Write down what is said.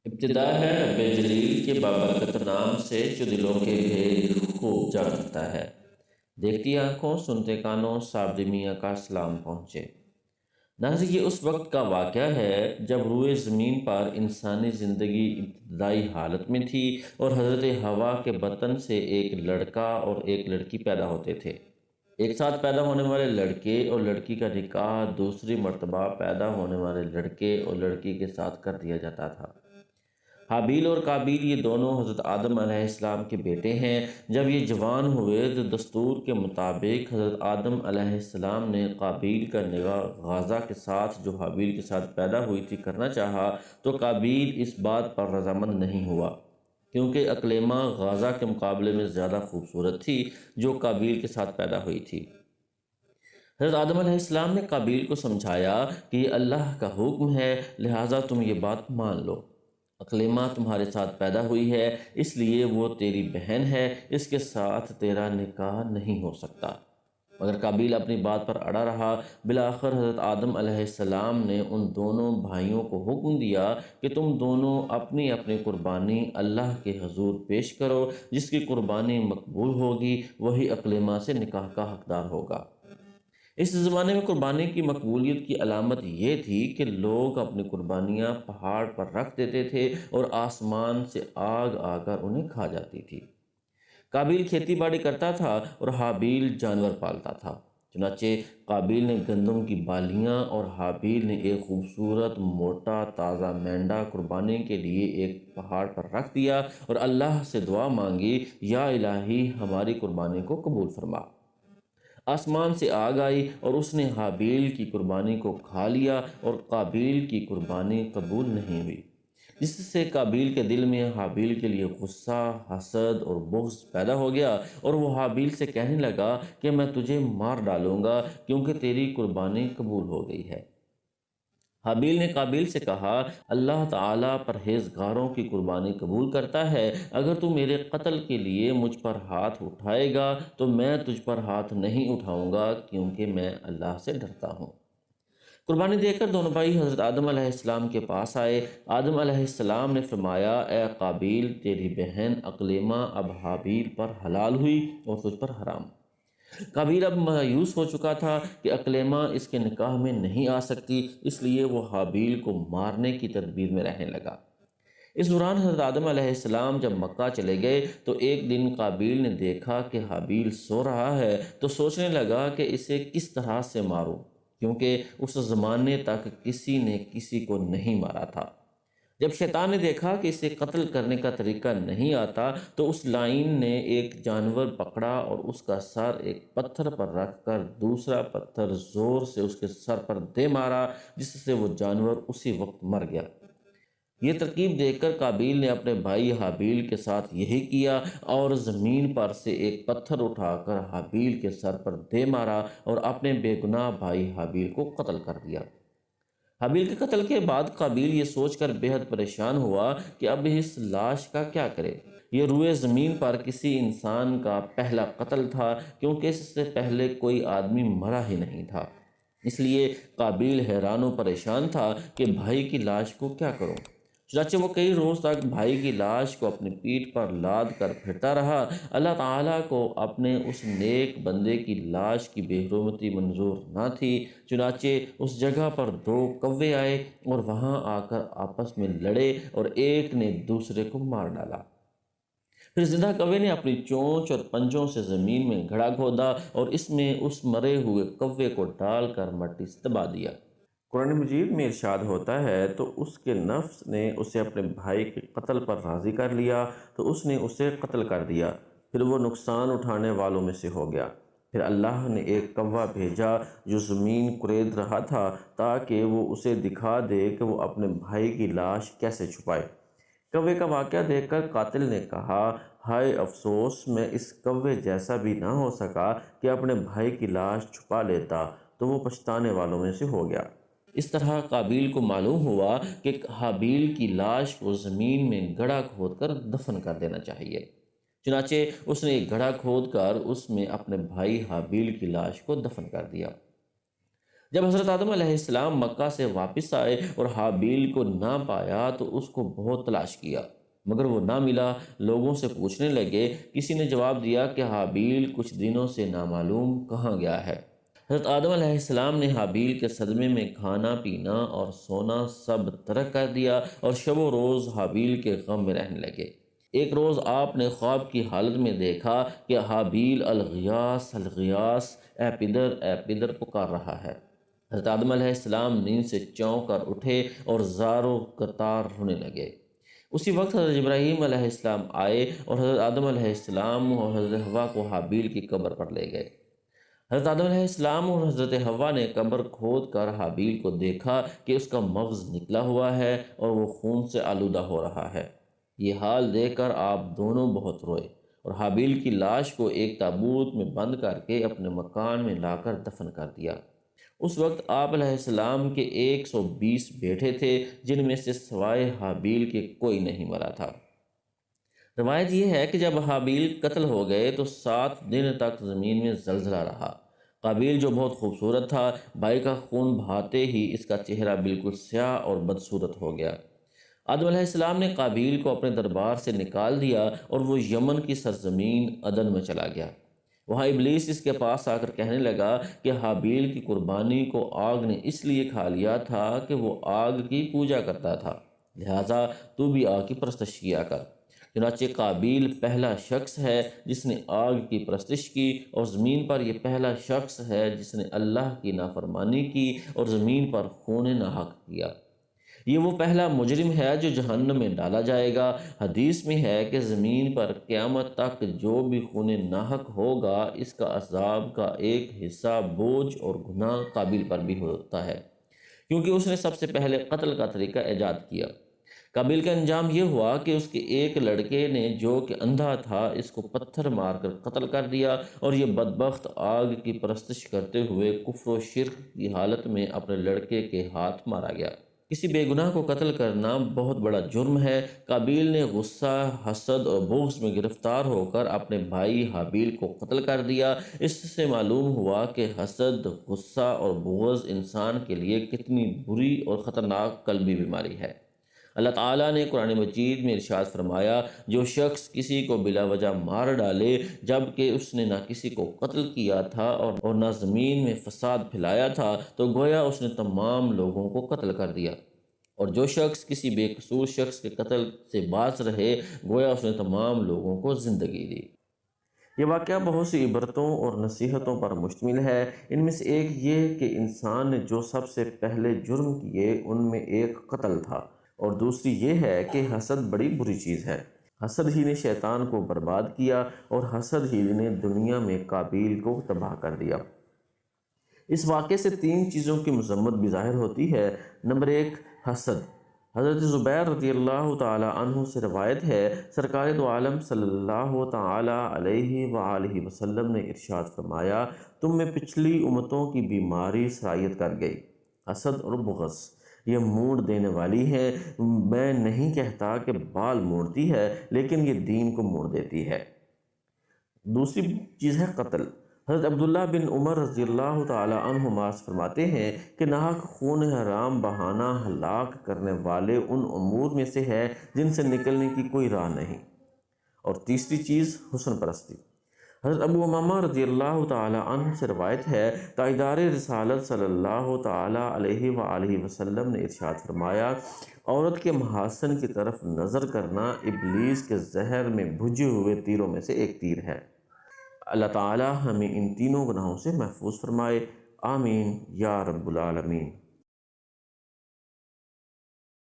ابتدا ہے رب جلیل کے بابرکت نام سے جو دلوں کے بھید خوب جانتا ہے۔ دیکھتی آنکھوں سنتے کانوں صاحب میاں کا سلام پہنچے۔ ناظرین، یہ اس وقت کا واقعہ ہے جب روئے زمین پر انسانی زندگی ابتدائی حالت میں تھی اور حضرت حوا کے بطن سے ایک لڑکا اور ایک لڑکی پیدا ہوتے تھے۔ ایک ساتھ پیدا ہونے والے لڑکے اور لڑکی کا نکاح دوسری مرتبہ پیدا ہونے والے لڑکے اور لڑکی کے ساتھ کر دیا جاتا تھا۔ حابیل اور قابیل یہ دونوں حضرت آدم علیہ السلام کے بیٹے ہیں۔ جب یہ جوان ہوئے تو دستور کے مطابق حضرت آدم علیہ السلام نے قابیل کا نکاح غازہ کے ساتھ جو حابیل کے ساتھ پیدا ہوئی تھی کرنا چاہا، تو قابیل اس بات پر رضامند نہیں ہوا، کیونکہ اقلیمہ غازہ کے مقابلے میں زیادہ خوبصورت تھی جو قابیل کے ساتھ پیدا ہوئی تھی۔ حضرت آدم علیہ السلام نے قابیل کو سمجھایا کہ یہ اللہ کا حکم ہے، لہٰذا تم یہ بات مان لو۔ اقلیمہ تمہارے ساتھ پیدا ہوئی ہے، اس لیے وہ تیری بہن ہے، اس کے ساتھ تیرا نکاح نہیں ہو سکتا۔ مگر قابیل اپنی بات پر اڑا رہا۔ بالآخر حضرت آدم علیہ السلام نے ان دونوں بھائیوں کو حکم دیا کہ تم دونوں اپنی اپنی قربانی اللہ کے حضور پیش کرو، جس کی قربانی مقبول ہوگی وہی اقلیمہ سے نکاح کا حقدار ہوگا۔ اس زمانے میں قربانی کی مقبولیت کی علامت یہ تھی کہ لوگ اپنی قربانیاں پہاڑ پر رکھ دیتے تھے اور آسمان سے آگ آ کر انہیں کھا جاتی تھی۔ قابیل کھیتی باڑی کرتا تھا اور حابیل جانور پالتا تھا۔ چنانچہ قابیل نے گندم کی بالیاں اور حابیل نے ایک خوبصورت موٹا تازہ مینڈا قربانی کے لیے ایک پہاڑ پر رکھ دیا اور اللہ سے دعا مانگی، یا الہی ہماری قربانی کو قبول فرما۔ آسمان سے آگ آئی اور اس نے حابیل کی قربانی کو کھا لیا اور قابیل کی قربانی قبول نہیں ہوئی، جس سے قابیل کے دل میں حابیل کے لیے غصہ، حسد اور بغض پیدا ہو گیا، اور وہ حابیل سے کہنے لگا کہ میں تجھے مار ڈالوں گا کیونکہ تیری قربانی قبول ہو گئی ہے۔ حابیل نے قابیل سے کہا، اللہ تعالیٰ پرہیزگاروں کی قربانی قبول کرتا ہے، اگر تو میرے قتل کے لیے مجھ پر ہاتھ اٹھائے گا تو میں تجھ پر ہاتھ نہیں اٹھاؤں گا، کیونکہ میں اللہ سے ڈرتا ہوں۔ قربانی دے کر دونوں بھائی حضرت آدم علیہ السلام کے پاس آئے۔ آدم علیہ السلام نے فرمایا، اے قابیل، تیری بہن اقلیمہ اب حابیل پر حلال ہوئی اور تجھ پر حرام۔ قابیل اب مایوس ہو چکا تھا کہ اقلیمہ اس کے نکاح میں نہیں آ سکتی، اس لیے وہ حابیل کو مارنے کی تدبیر میں رہنے لگا۔ اس دوران حضرت آدم علیہ السلام جب مکہ چلے گئے تو ایک دن قابیل نے دیکھا کہ حابیل سو رہا ہے، تو سوچنے لگا کہ اسے کس طرح سے ماروں، کیونکہ اس زمانے تک کسی نے کسی کو نہیں مارا تھا۔ جب شیطان نے دیکھا کہ اسے قتل کرنے کا طریقہ نہیں آتا، تو اس لائن نے ایک جانور پکڑا اور اس کا سر ایک پتھر پر رکھ کر دوسرا پتھر زور سے اس کے سر پر دے مارا، جس سے وہ جانور اسی وقت مر گیا۔ یہ ترکیب دیکھ کر قابیل نے اپنے بھائی حابیل کے ساتھ یہی کیا اور زمین پر سے ایک پتھر اٹھا کر حابیل کے سر پر دے مارا اور اپنے بے گناہ بھائی حابیل کو قتل کر دیا۔ حابیل کے قتل کے بعد قابیل یہ سوچ کر بے حد پریشان ہوا کہ اب اس لاش کا کیا کرے۔ یہ روئے زمین پر کسی انسان کا پہلا قتل تھا، کیونکہ اس سے پہلے کوئی آدمی مرا ہی نہیں تھا۔ اس لیے قابیل حیران و پریشان تھا کہ بھائی کی لاش کو کیا کروں۔ چنانچہ وہ کئی روز تک بھائی کی لاش کو اپنی پیٹھ پر لاد کر پھرتا رہا۔ اللہ تعالیٰ کو اپنے اس نیک بندے کی لاش کی بے حرمتی منظور نہ تھی، چنانچہ اس جگہ پر دو کوے آئے اور وہاں آ کر آپس میں لڑے اور ایک نے دوسرے کو مار ڈالا۔ پھر زندہ کوے نے اپنی چونچ اور پنجوں سے زمین میں گڑھا کھودا اور اس میں اس مرے ہوئے کوے کو ڈال کر مٹی سے دبا دیا۔ قرآن مجید میں ارشاد ہوتا ہے، تو اس کے نفس نے اسے اپنے بھائی کے قتل پر راضی کر لیا تو اس نے اسے قتل کر دیا، پھر وہ نقصان اٹھانے والوں میں سے ہو گیا۔ پھر اللہ نے ایک کوا بھیجا جو زمین کورید رہا تھا تاکہ وہ اسے دکھا دے کہ وہ اپنے بھائی کی لاش کیسے چھپائے۔ کوے کا واقعہ دیکھ کر قاتل نے کہا، ہائے افسوس، میں اس کوے جیسا بھی نہ ہو سکا کہ اپنے بھائی کی لاش چھپا لیتا، تو وہ پچھتانے والوں میں سے ہو گیا۔ اس طرح قابیل کو معلوم ہوا کہ حابیل کی لاش کو زمین میں گڑھا کھود کر دفن کر دینا چاہیے۔ چنانچہ اس نے ایک گڑھا کھود کر اس میں اپنے بھائی حابیل کی لاش کو دفن کر دیا۔ جب حضرت آدم علیہ السلام مکہ سے واپس آئے اور حابیل کو نہ پایا تو اس کو بہت تلاش کیا، مگر وہ نہ ملا۔ لوگوں سے پوچھنے لگے، کسی نے جواب دیا کہ حابیل کچھ دنوں سے نامعلوم کہاں گیا ہے۔ حضرت آدم علیہ السلام نے حابیل کے صدمے میں کھانا پینا اور سونا سب ترک کر دیا اور شب و روز حابیل کے غم میں رہنے لگے۔ ایک روز آپ نے خواب کی حالت میں دیکھا کہ حابیل الغیاث الغیاث، اے پدر اے پدر پکار رہا ہے۔ حضرت آدم علیہ السلام نیند سے چونک کر اٹھے اور زار و قطار رونے لگے۔ اسی وقت حضرت ابراہیم علیہ السلام آئے اور حضرت آدم علیہ السلام اور حضرت حوا کو حابیل کی قبر پر لے گئے۔ حضرت آدم علیہ السلام اور حضرت حوا نے قبر کھود کر حابیل کو دیکھا کہ اس کا مغز نکلا ہوا ہے اور وہ خون سے آلودہ ہو رہا ہے۔ یہ حال دیکھ کر آپ دونوں بہت روئے اور حابیل کی لاش کو ایک تابوت میں بند کر کے اپنے مکان میں لا کر دفن کر دیا۔ اس وقت آپ علیہ السلام کے 120 بیٹے تھے، جن میں سے سوائے حابیل کے کوئی نہیں مرا تھا۔ روایت یہ ہے کہ جب حابیل قتل ہو گئے تو 7 دن تک زمین میں زلزلہ رہا۔ قابیل جو بہت خوبصورت تھا، بھائی کا خون بہاتے ہی اس کا چہرہ بالکل سیاہ اور بدصورت ہو گیا۔ آدم علیہ السلام نے قابیل کو اپنے دربار سے نکال دیا اور وہ یمن کی سرزمین عدن میں چلا گیا۔ وہاں ابلیس اس کے پاس آ کر کہنے لگا کہ حابیل کی قربانی کو آگ نے اس لیے کھا لیا تھا کہ وہ آگ کی پوجا کرتا تھا، لہٰذا تو بھی آگ کی پرستش کیا کر۔ چنانچہ قابیل پہلا شخص ہے جس نے آگ کی پرستش کی، اور زمین پر یہ پہلا شخص ہے جس نے اللہ کی نافرمانی کی اور زمین پر خون ناحق کیا۔ یہ وہ پہلا مجرم ہے جو جہنم میں ڈالا جائے گا۔ حدیث میں ہے کہ زمین پر قیامت تک جو بھی خون ناحق ہوگا، اس کا عذاب کا ایک حصہ بوجھ اور گناہ قابیل پر بھی ہوتا ہے، کیونکہ اس نے سب سے پہلے قتل کا طریقہ ایجاد کیا۔ قابیل کا انجام یہ ہوا کہ اس کے ایک لڑکے نے جو کہ اندھا تھا، اس کو پتھر مار کر قتل کر دیا، اور یہ بدبخت آگ کی پرستش کرتے ہوئے کفر و شرک کی حالت میں اپنے لڑکے کے ہاتھ مارا گیا۔ کسی بے گناہ کو قتل کرنا بہت بڑا جرم ہے۔ قابیل نے غصہ، حسد اور بغض میں گرفتار ہو کر اپنے بھائی حابیل کو قتل کر دیا۔ اس سے معلوم ہوا کہ حسد، غصہ اور بغض انسان کے لیے کتنی بری اور خطرناک قلبی بیماری ہے۔ اللہ تعالیٰ نے قرآن مجید میں ارشاد فرمایا، جو شخص کسی کو بلا وجہ مار ڈالے جبکہ اس نے نہ کسی کو قتل کیا تھا اور نہ زمین میں فساد پھیلایا تھا، تو گویا اس نے تمام لوگوں کو قتل کر دیا۔ اور جو شخص کسی بے قصور شخص کے قتل سے باز رہے، گویا اس نے تمام لوگوں کو زندگی دی۔ یہ واقعہ بہت سی عبرتوں اور نصیحتوں پر مشتمل ہے۔ ان میں سے ایک یہ کہ انسان نے جو سب سے پہلے جرم کیے ان میں ایک قتل تھا، اور دوسری یہ ہے کہ حسد بڑی بری چیز ہے۔ حسد ہی نے شیطان کو برباد کیا، اور حسد ہی نے دنیا میں قابیل کو تباہ کر دیا۔ اس واقعے سے 3 چیزوں کی مذمت بھی ظاہر ہوتی ہے۔ نمبر 1، حسد۔ حضرت زبیر رضی اللہ تعالی عنہ سے روایت ہے، سرکار دو عالم صلی اللہ تعالی علیہ وآلہ وسلم نے ارشاد فرمایا، تم میں پچھلی امتوں کی بیماری سرایت کر گئی، حسد اور بغض۔ یہ موڑ دینے والی ہے۔ میں نہیں کہتا کہ بال موڑتی ہے، لیکن یہ دین کو موڑ دیتی ہے۔ دوسری چیز ہے قتل۔ حضرت عبداللہ بن عمر رضی اللہ تعالی عنہما فرماتے ہیں کہ ناحق خون حرام بہانا ہلاک کرنے والے ان امور میں سے ہے جن سے نکلنے کی کوئی راہ نہیں۔ اور تیسری چیز حسن پرستی۔ حضرت ابو امامہ رضی اللہ تعالی عنہ سے روایت ہے، تاجدار رسالت صلی اللہ تعالی علیہ وآلہ وسلم نے ارشاد فرمایا، عورت کے محاسن کی طرف نظر کرنا ابلیس کے زہر میں بھجے ہوئے تیروں میں سے ایک تیر ہے۔ اللہ تعالی ہمیں ان تینوں گناہوں سے محفوظ فرمائے، آمین یا رب العالمین۔